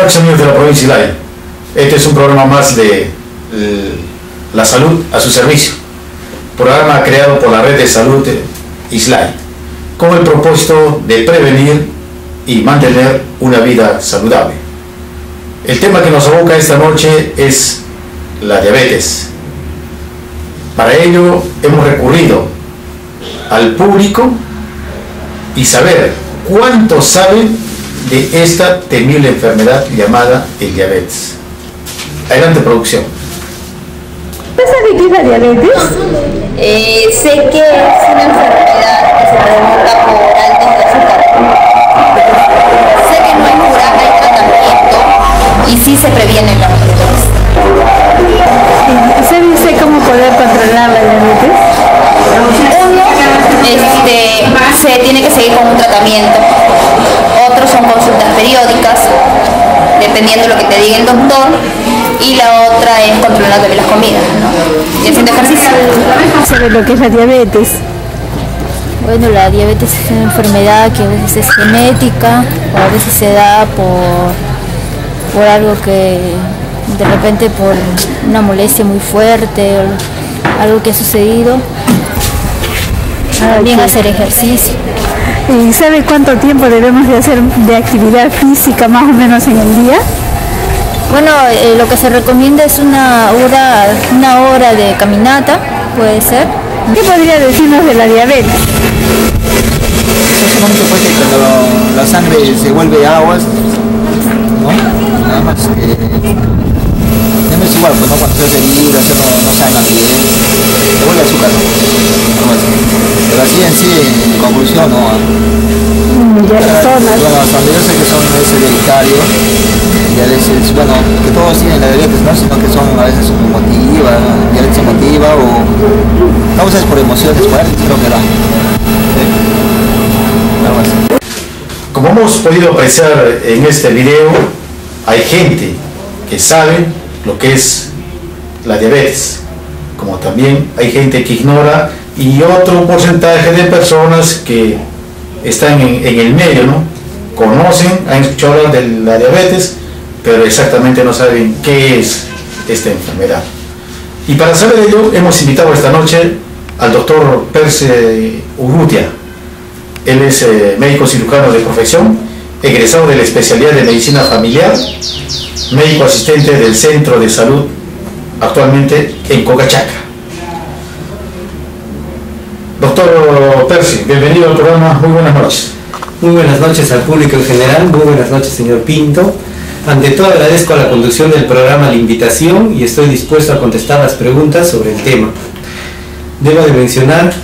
Buenas noches, amigos de la provincia de Islay. Este es un programa más de la salud a su servicio. Programa creado por la Red de Salud Islay, con el propósito de prevenir y mantener una vida saludable. El tema que nos aboca esta noche es la diabetes. Para ello hemos recurrido al público y saber cuánto saben de esta temible enfermedad llamada el diabetes. Adelante, producción. ¿Usted sabe qué es la diabetes? Sé que es una enfermedad que se provoca por altos de azúcar. Sé que no hay cura, hay tratamiento y sí se previene la diabetes. ¿Sabe usted cómo poder controlar la diabetes? Uno, se tiene que seguir con un tratamiento. Otros son consultas periódicas, dependiendo de lo que te diga el doctor. Y la otra es controlar también las comidas, ¿no? Y haciendo ejercicio. ¿Sabe lo que es la diabetes? Bueno, la diabetes es una enfermedad que a veces es genética, o a veces se da por algo que de repente por una molestia muy fuerte, o algo que ha sucedido. También hacer ejercicio. ¿Y sabe cuánto tiempo debemos de hacer de actividad física más o menos en el día? Bueno, lo que se recomienda es una hora de caminata, puede ser. ¿Qué podría decirnos de la diabetes? Eso solamente puede ser cuando la sangre se vuelve aguas, ¿no? Nada más que no es igual, pues no, cuando se hace heridas, no sanan bien, se vuelve azúcar, ¿no? Pero así en sí, en conclusión, no. Bueno, hasta donde yo sé que es hereditario, y a veces, bueno, que todos tienen la diabetes, ¿no? Sino que son a veces emotiva, diabetes emotiva o causas por emociones fuertes, creo que era. Algo así. Como hemos podido apreciar en este video, hay gente que sabe lo que es la diabetes, como también hay gente que ignora, y otro porcentaje de personas que están en el medio, ¿no? Conocen, han escuchado hablar de la diabetes, pero exactamente no saben qué es esta enfermedad. Y para saber de ello, hemos invitado esta noche al doctor Perse Urrutia. Él es médico cirujano de profesión, egresado de la especialidad de medicina familiar, médico asistente del centro de salud, actualmente en Cocachaca. Doctor Perse, bienvenido al programa, muy buenas noches. Muy buenas noches al público en general, muy buenas noches señor Pinto. Ante todo agradezco a la conducción del programa la invitación y estoy dispuesto a contestar las preguntas sobre el tema. Debo de mencionar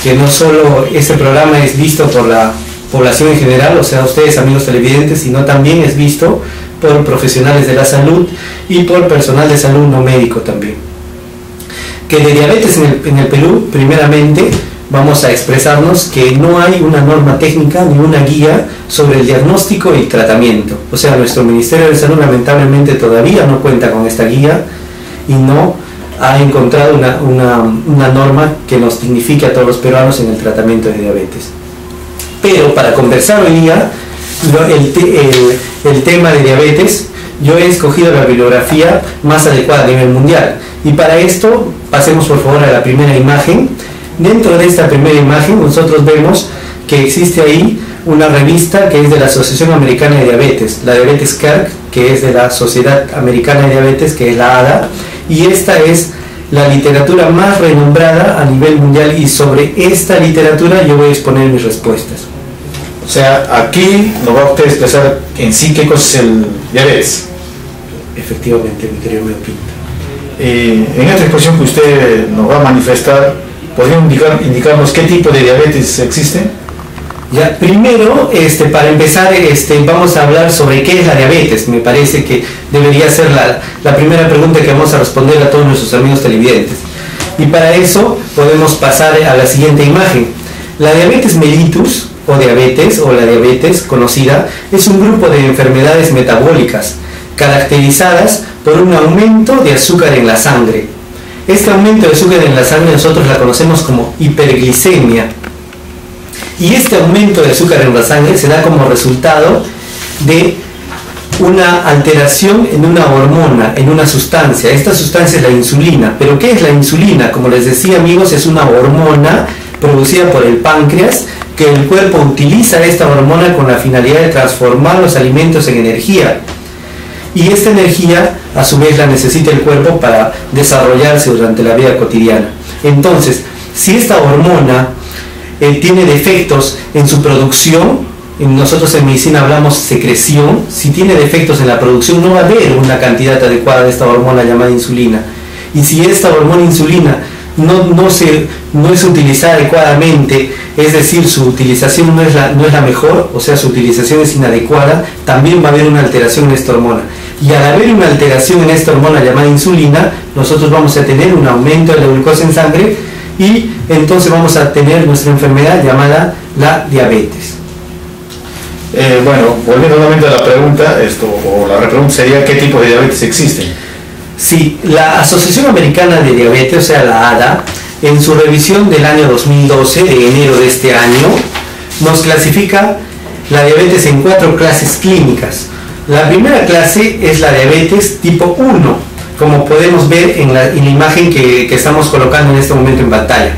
que no solo este programa es visto por la población en general, o sea ustedes amigos televidentes, sino también es visto por profesionales de la salud y por personal de salud no médico también. Que de diabetes en el Perú, primeramente, vamos a expresarnos que no hay una norma técnica ni una guía sobre el diagnóstico y tratamiento. O sea, nuestro Ministerio de Salud lamentablemente todavía no cuenta con esta guía y no ha encontrado una norma que nos dignifique a todos los peruanos en el tratamiento de diabetes. Pero para conversar hoy día el tema de diabetes, yo he escogido la bibliografía más adecuada a nivel mundial. Y para esto, pasemos por favor a la primera imagen. Dentro de esta primera imagen nosotros vemos que existe ahí una revista que es de la Asociación Americana de Diabetes, la Diabetes Care, que es de la Sociedad Americana de Diabetes, que es la ADA, y esta es la literatura más renombrada a nivel mundial, y sobre esta literatura yo voy a exponer mis respuestas. O sea, aquí nos va a usted expresar en sí qué cosa es el diabetes. Efectivamente, mi querido Pinto. En esta exposición que usted nos va a manifestar, ¿podría indicarnos qué tipo de diabetes existe? Ya, primero, para empezar, vamos a hablar sobre qué es la diabetes. Me parece que debería ser la primera pregunta que vamos a responder a todos nuestros amigos televidentes. Y para eso podemos pasar a la siguiente imagen. La diabetes mellitus, o la diabetes conocida, es un grupo de enfermedades metabólicas caracterizadas por un aumento de azúcar en la sangre. Este aumento de azúcar en la sangre nosotros la conocemos como hiperglicemia. Y este aumento de azúcar en la sangre se da como resultado de una alteración en una hormona, en una sustancia. Esta sustancia es la insulina. ¿Pero qué es la insulina? Como les decía, amigos, es una hormona producida por el páncreas, que el cuerpo utiliza esta hormona con la finalidad de transformar los alimentos en energía. Y esta energía, a su vez, la necesita el cuerpo para desarrollarse durante la vida cotidiana. Entonces, si esta hormona tiene defectos en su producción, nosotros en medicina hablamos secreción, si tiene defectos en la producción no va a haber una cantidad adecuada de esta hormona llamada insulina. Y si esta hormona insulina no es utilizada adecuadamente, es decir, su utilización no es la mejor, o sea, su utilización es inadecuada, también va a haber una alteración en esta hormona. Y al haber una alteración en esta hormona llamada insulina, nosotros vamos a tener un aumento de la glucosa en sangre y entonces vamos a tener nuestra enfermedad llamada la diabetes. Bueno, volviendo nuevamente a la pregunta, o la repregunta sería ¿qué tipo de diabetes existen? Sí, la Asociación Americana de Diabetes, o sea la ADA, en su revisión del año 2012, de enero de este año, nos clasifica la diabetes en 4 clases clínicas. La primera clase es la diabetes tipo 1, como podemos ver en la imagen que estamos colocando en este momento en pantalla,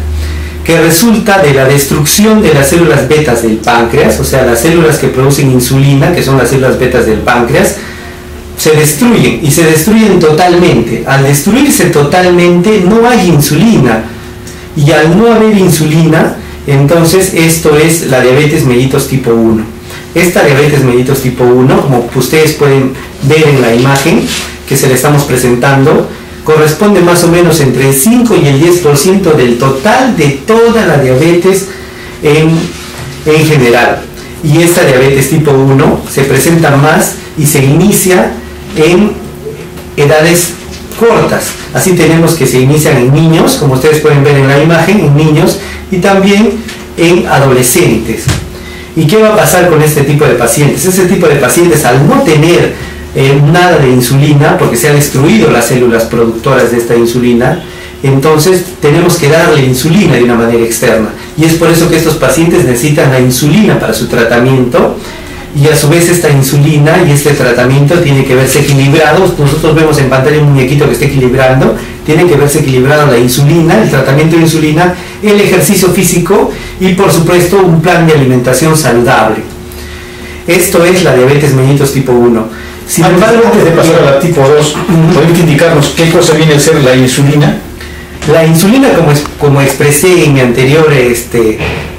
que resulta de la destrucción de las células betas del páncreas, o sea, las células que producen insulina, que son las células betas del páncreas, se destruyen y se destruyen totalmente. Al destruirse totalmente no hay insulina, y al no haber insulina, entonces esto es la diabetes mellitus tipo 1. Esta diabetes mellitus tipo 1, como ustedes pueden ver en la imagen que se le estamos presentando, corresponde más o menos entre el 5 y el 10% del total de toda la diabetes en general. Y esta diabetes tipo 1 se presenta más y se inicia en edades cortas. Así tenemos que se inician en niños, como ustedes pueden ver en la imagen, en niños, y también en adolescentes. ¿Y qué va a pasar con este tipo de pacientes? Este tipo de pacientes, al no tener nada de insulina, porque se han destruido las células productoras de esta insulina, entonces tenemos que darle insulina de una manera externa. Y es por eso que estos pacientes necesitan la insulina para su tratamiento, y a su vez esta insulina y este tratamiento tiene que verse equilibrados. Nosotros vemos en pantalla un muñequito que está equilibrando, tiene que verse equilibrado la insulina, el tratamiento de insulina, el ejercicio físico y por supuesto un plan de alimentación saludable. Esto es la diabetes mellitus tipo 1. Sin embargo, antes de pasar a la tipo 2, ¿pueden indicarnos qué cosa viene a ser la insulina? La insulina, como expresé en mi anterior,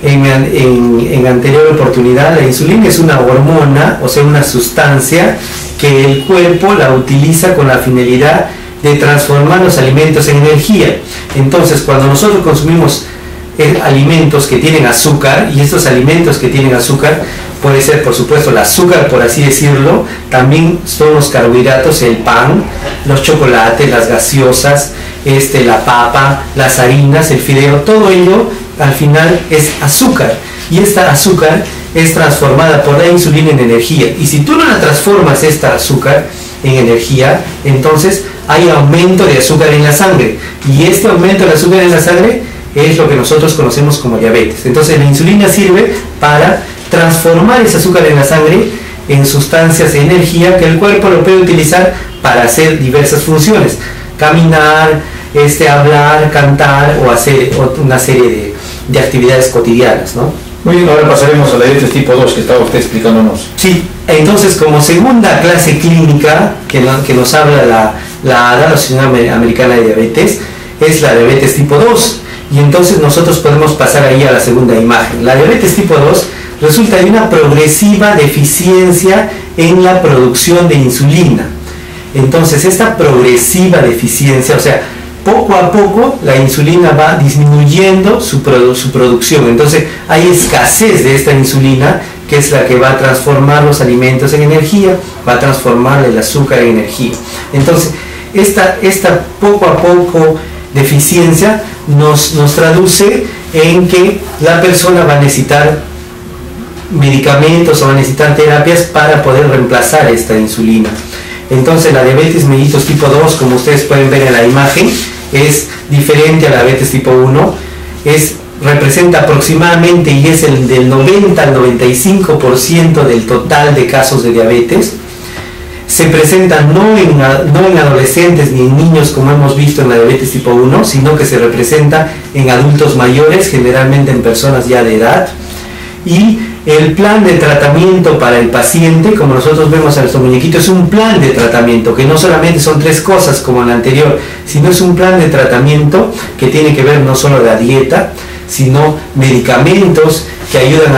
en anterior oportunidad, la insulina es una hormona, o sea, una sustancia que el cuerpo la utiliza con la finalidad de transformar los alimentos en energía. Entonces, cuando nosotros consumimos alimentos que tienen azúcar, y estos alimentos que tienen azúcar, puede ser por supuesto el azúcar, por así decirlo, también son los carbohidratos, el pan, los chocolates, las gaseosas, la papa, las harinas, el fideo, todo ello al final es azúcar, y esta azúcar es transformada por la insulina en energía, y si tú no la transformas esta azúcar en energía, entonces hay aumento de azúcar en la sangre, y este aumento de azúcar en la sangre es lo que nosotros conocemos como diabetes. Entonces la insulina sirve para transformar ese azúcar en la sangre en sustancias de energía que el cuerpo lo puede utilizar para hacer diversas funciones: caminar, hablar, cantar o hacer una serie de actividades cotidianas, ¿no? Muy bien, ahora pasaremos a la diabetes tipo 2 que estaba usted explicándonos. Sí, entonces como segunda clase clínica que nos habla la ADA, la Asociación Americana de Diabetes, es la diabetes tipo 2. Y entonces nosotros podemos pasar ahí a la segunda imagen. La diabetes tipo 2 resulta de una progresiva deficiencia en la producción de insulina. Entonces esta progresiva deficiencia, o sea, poco a poco la insulina va disminuyendo su producción. Entonces hay escasez de esta insulina, que es la que va a transformar los alimentos en energía, va a transformar el azúcar en energía. Entonces esta poco a poco deficiencia nos traduce en que la persona va a necesitar medicamentos o va a necesitar terapias para poder reemplazar esta insulina. Entonces la diabetes mellitus tipo 2, como ustedes pueden ver en la imagen, es diferente a la diabetes tipo 1, representa aproximadamente, y es el del 90 al 95% del total de casos de diabetes. se presentan no en adolescentes ni en niños como hemos visto en la diabetes tipo 1, sino que se representa en adultos mayores, generalmente en personas ya de edad. Y el plan de tratamiento para el paciente, como nosotros vemos a nuestro muñequito, es un plan de tratamiento, que no solamente son 3 cosas como en la anterior, sino es un plan de tratamiento que tiene que ver no solo la dieta, sino medicamentos que ayudan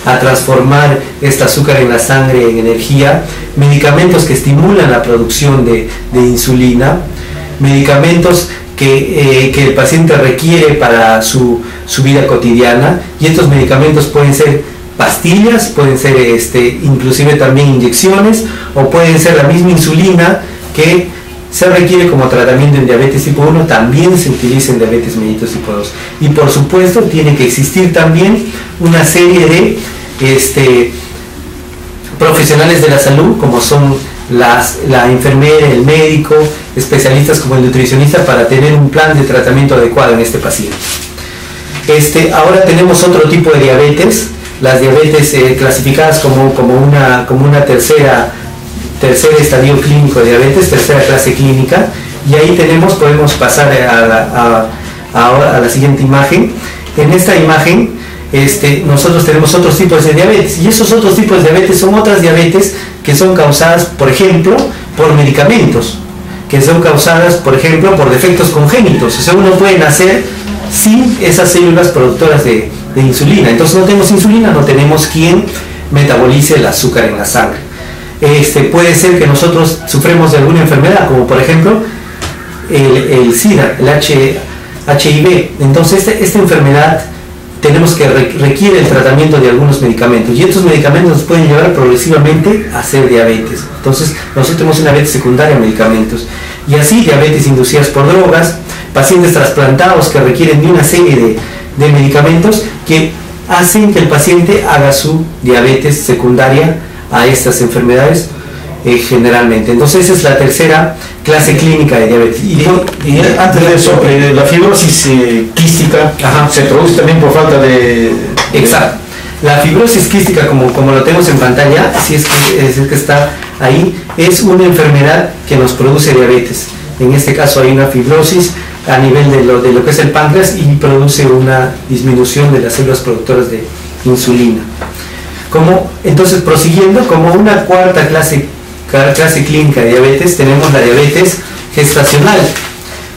a transformar este azúcar en la sangre en energía, medicamentos que estimulan la producción de insulina, medicamentos que el paciente requiere para su vida cotidiana, y estos medicamentos pueden ser pastillas, pueden ser inclusive también inyecciones, o pueden ser la misma insulina que se requiere como tratamiento en diabetes tipo 1, también se utiliza en diabetes mellitus tipo 2. Y por supuesto tiene que existir también una serie de profesionales de la salud, como son la enfermera, el médico, especialistas como el nutricionista, para tener un plan de tratamiento adecuado en este paciente. Ahora tenemos otro tipo de diabetes, las diabetes clasificadas como una tercera estadio clínico de diabetes, tercera clase clínica, y ahí podemos pasar a la siguiente imagen. En esta imagen nosotros tenemos otros tipos de diabetes, y esos otros tipos de diabetes son otras diabetes que son causadas, por ejemplo, por medicamentos, que son causadas, por ejemplo, por defectos congénitos. O sea, uno puede nacer sin esas células productoras de insulina. Entonces no tenemos insulina, no tenemos quien metabolice el azúcar en la sangre. Puede ser que nosotros sufremos de alguna enfermedad, como por ejemplo el SIDA, el HIV. Entonces esta enfermedad tenemos que requiere el tratamiento de algunos medicamentos, y estos medicamentos nos pueden llevar progresivamente a hacer diabetes. Entonces nosotros tenemos una diabetes secundaria a medicamentos, y así diabetes inducidas por drogas, pacientes trasplantados que requieren de una serie de medicamentos que hacen que el paciente haga su diabetes secundaria a estas enfermedades generalmente. Entonces esa es la tercera clase clínica de diabetes. Y antes de eso, la fibrosis quística se produce también por falta de... Exacto. La fibrosis quística, como lo tenemos en pantalla, si es que está ahí, es una enfermedad que nos produce diabetes. En este caso hay una fibrosis a nivel de lo que es el páncreas, y produce una disminución de las células productoras de insulina. Entonces, prosiguiendo, como una cuarta clase clínica de diabetes, tenemos la diabetes gestacional,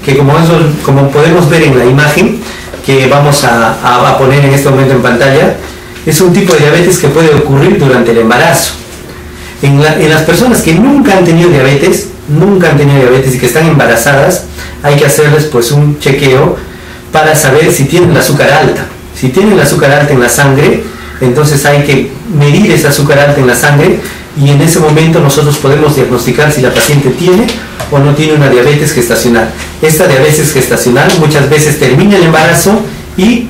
que como podemos ver en la imagen que vamos a poner en este momento en pantalla, es un tipo de diabetes que puede ocurrir durante el embarazo. En las personas que nunca han tenido diabetes y que están embarazadas, hay que hacerles pues un chequeo para saber si tienen el azúcar alta. Si tienen el azúcar alta en la sangre, entonces hay que medir ese azúcar alta en la sangre, y en ese momento nosotros podemos diagnosticar si la paciente tiene o no tiene una diabetes gestacional. Esta diabetes gestacional muchas veces termina el embarazo y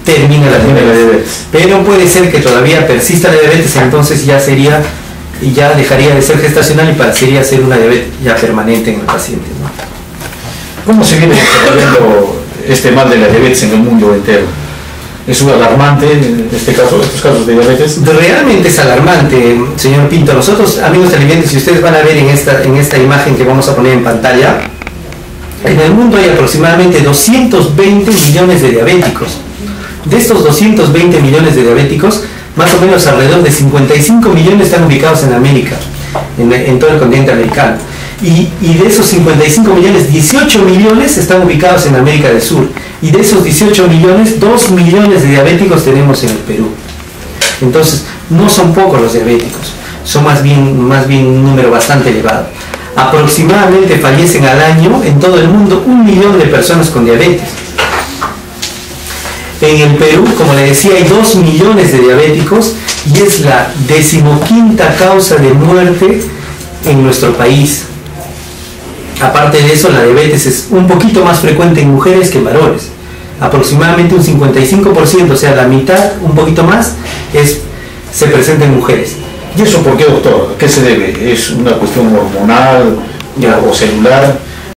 termina la diabetes. Pero puede ser que todavía persista la diabetes, entonces ya dejaría de ser gestacional y pasaría a ser una diabetes ya permanente en el paciente, ¿no? ¿Cómo se viene desarrollando este mal de la diabetes en el mundo entero? ¿Es un alarmante estos casos de diabetes? Realmente es alarmante, señor Pinto. Nosotros, amigos televidentes, si ustedes van a ver en esta imagen que vamos a poner en pantalla, en el mundo hay aproximadamente 220 millones de diabéticos. De estos 220 millones de diabéticos, más o menos alrededor de 55 millones están ubicados en América, en todo el continente americano. Y de esos 55 millones, 18 millones están ubicados en América del Sur. Y de esos 18 millones, 2 millones de diabéticos tenemos en el Perú. Entonces, no son pocos los diabéticos, son más bien un número bastante elevado. Aproximadamente fallecen al año en todo el mundo 1 millón de personas con diabetes. En el Perú, como le decía, hay 2 millones de diabéticos, y es la 15ª causa de muerte en nuestro país. Aparte de eso, la diabetes es un poquito más frecuente en mujeres que en varones. Aproximadamente un 55%, o sea, la mitad, un poquito más, se presenta en mujeres. ¿Y eso por qué, doctor? ¿A qué se debe? ¿Es una cuestión hormonal o celular?